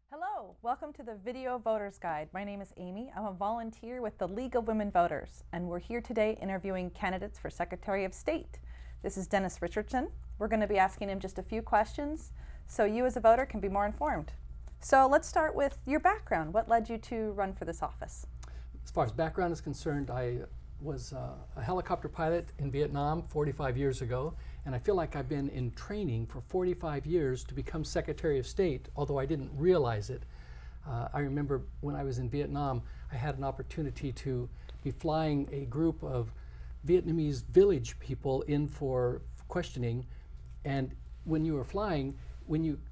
Hello, welcome to the Video Voters Guide. My name is Amy. I'm a volunteer with the League of Women Voters, and we're here today interviewing candidates for Secretary of State. This is Dennis Richardson. We're going to be asking him just a few questions so you as a voter can be more informed. So let's start with your background. What led you to run for this office? As far as background is concerned, I was a helicopter pilot in Vietnam 45 years ago, and I feel like I've been in training for 45 years to become Secretary of State, although I didn't realize it. I remember when I was in Vietnam, I had an opportunity to be flying a group of Vietnamese village people in for questioning, and when you were flying,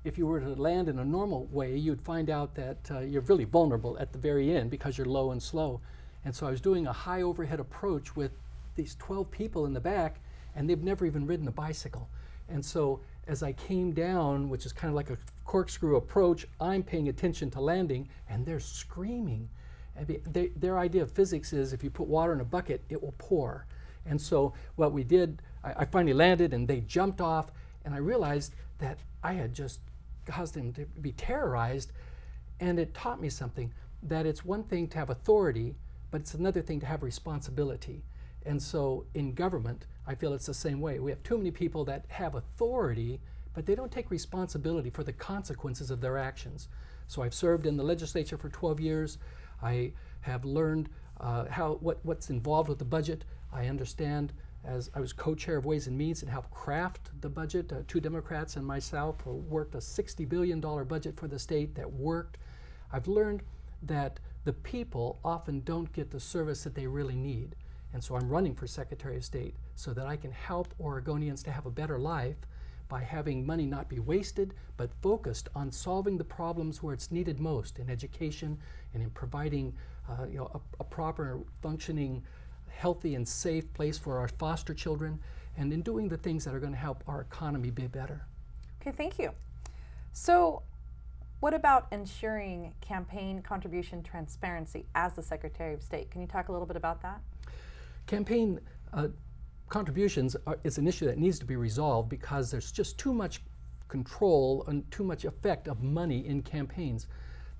if you were to land in a normal way, you'd find out that you're really vulnerable at the very end because you're low and slow. And so I was doing a high overhead approach with these 12 people in the back, and they've never even ridden a bicycle. And so as I came down, which is kind of like a corkscrew approach, I'm paying attention to landing, and they're screaming. Their idea of physics is if you put water in a bucket, it will pour. And so what we did, I finally landed, and they jumped off, and I realized that I had just caused them to be terrorized, and it taught me something, that it's one thing to have authority, but it's another thing to have responsibility. And so in government, I feel it's the same way. We have too many people that have authority, but they don't take responsibility for the consequences of their actions. So I've served in the legislature for 12 years. I have learned what's involved with the budget. I understand, as I was co-chair of Ways and Means and helped craft the budget. Two Democrats and myself worked a $60 billion budget for the state that worked. I've learned that the people often don't get the service that they really need. And so I'm running for Secretary of State so that I can help Oregonians to have a better life by having money not be wasted, but focused on solving the problems where it's needed most, in education and in providing a proper functioning, healthy and safe place for our foster children, and in doing the things that are going to help our economy be better. Okay, thank you. So what about ensuring campaign contribution transparency as the Secretary of State? Can you talk a little bit about that? Campaign contributions is an issue that needs to be resolved because there's just too much control and too much effect of money in campaigns.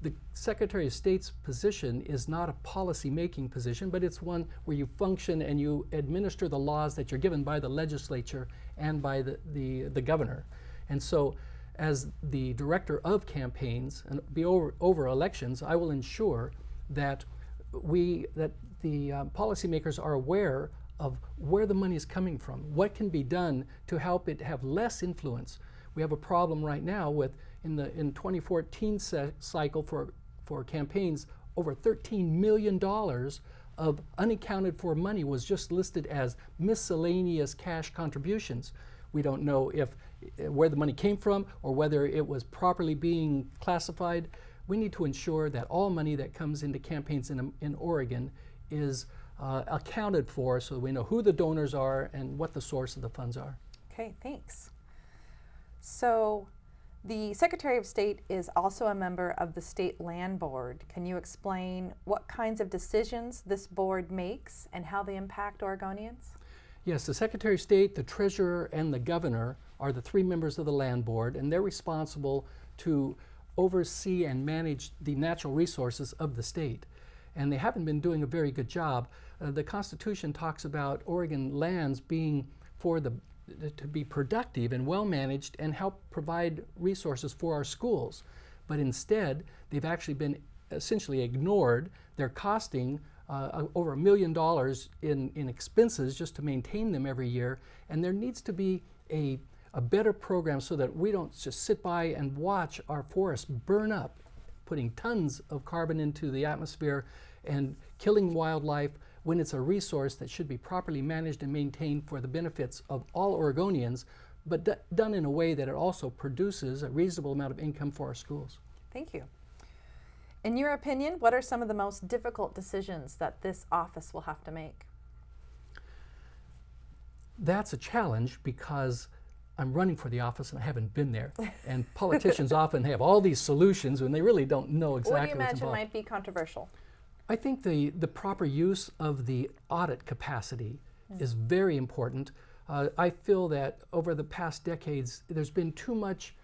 The Secretary of State's position is not a policy-making position, but it's one where you function and you administer the laws that you're given by the legislature and by the governor. And so as the director of campaigns and over elections, I will ensure that the policymakers are aware of where the money is coming from, what can be done to help it have less influence. We have a problem right now with, in 2014 cycle for campaigns, over $13 million of unaccounted for money was just listed as miscellaneous cash contributions. We don't know where the money came from or whether it was properly being classified. We need to ensure that all money that comes into campaigns in Oregon is accounted for so that we know who the donors are and what the source of the funds are. Okay, thanks. So the Secretary of State is also a member of the State Land Board. Can you explain what kinds of decisions this board makes and how they impact Oregonians? Yes, the Secretary of State, the Treasurer, and the Governor are the three members of the Land Board, and they're responsible to oversee and manage the natural resources of the state. And they haven't been doing a very good job. The Constitution talks about Oregon lands being to be productive and well managed and help provide resources for our schools. But instead, they've actually been essentially ignored. They're costing over $1 million in expenses just to maintain them every year. And there needs to be a better program so that we don't just sit by and watch our forests burn up, putting tons of carbon into the atmosphere and killing wildlife when it's a resource that should be properly managed and maintained for the benefits of all Oregonians, but done in a way that it also produces a reasonable amount of income for our schools. Thank you. In your opinion, what are some of the most difficult decisions that this office will have to make? That's a challenge because I'm running for the office and I haven't been there. And politicians often have all these solutions when they really don't know exactly what do you what's imagine involved. might be controversial? I think the proper use of the audit capacity is very important. I feel that over the past decades, there's been too much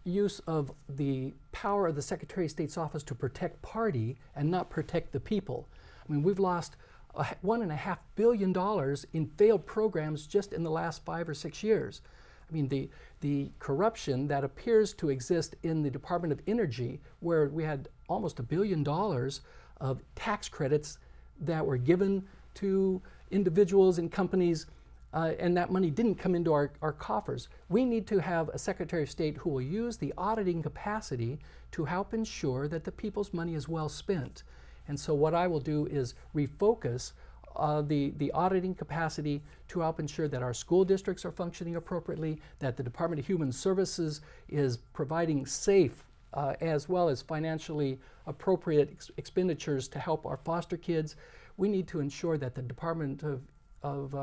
use of the power of the Secretary of State's office to protect party and not protect the people. I mean, we've lost $1.5 billion in failed programs just in the last 5 or 6 years. I mean, the corruption that appears to exist in the Department of Energy, where we had almost $1 billion of tax credits that were given to individuals and companies, and that money didn't come into our coffers. We need to have a Secretary of State who will use the auditing capacity to help ensure that the people's money is well spent. And so what I will do is refocus the auditing capacity to help ensure that our school districts are functioning appropriately, that the Department of Human Services is providing safe as well as financially appropriate expenditures to help our foster kids. We need to ensure that the Department of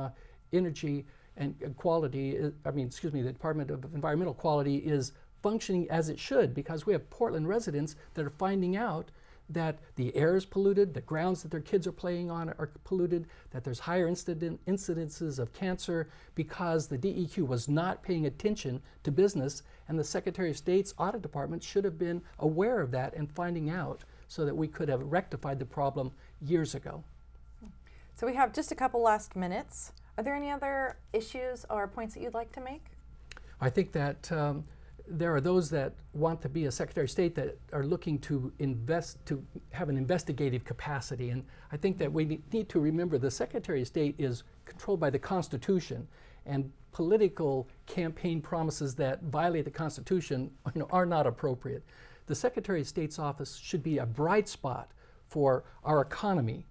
Energy and Quality, the Department of Environmental Quality is functioning as it should, because we have Portland residents that are finding out that the air is polluted, the grounds that their kids are playing on are polluted, that there's higher incidences of cancer because the DEQ was not paying attention to business, and the Secretary of State's audit department should have been aware of that and finding out so that we could have rectified the problem years ago. So we have just a couple last minutes. Are there any other issues or points that you'd like to make? I think that there are those that want to be a Secretary of State that are looking to have an investigative capacity. And I think that we need to remember the Secretary of State is controlled by the Constitution, and political campaign promises that violate the Constitution are not appropriate. The Secretary of State's office should be a bright spot for our economy.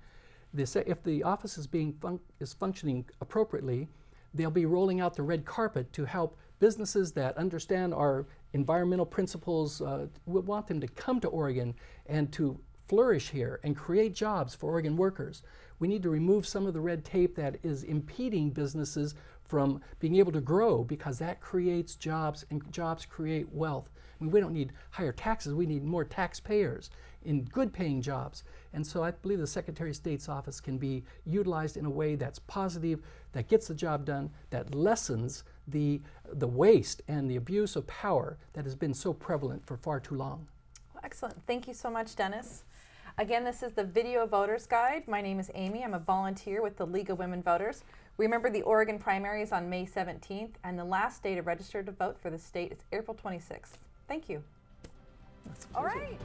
If the office is functioning appropriately, they'll be rolling out the red carpet to help businesses that understand our environmental principles. We want them to come to Oregon and to flourish here and create jobs for Oregon workers. We need to remove some of the red tape that is impeding businesses from being able to grow, because that creates jobs, and jobs create wealth. I mean, we don't need higher taxes, we need more taxpayers in good paying jobs. And so I believe the Secretary of State's office can be utilized in a way that's positive, that gets the job done, that lessens the waste and the abuse of power that has been so prevalent for far too long. Well, excellent. Thank you so much, Dennis. Again, this is the Video Voters Guide. My name is Amy. I'm a volunteer with the League of Women Voters. Remember, the Oregon primary is on May 17th, and the last day to register to vote for the state is April 26th. Thank you. That's all right.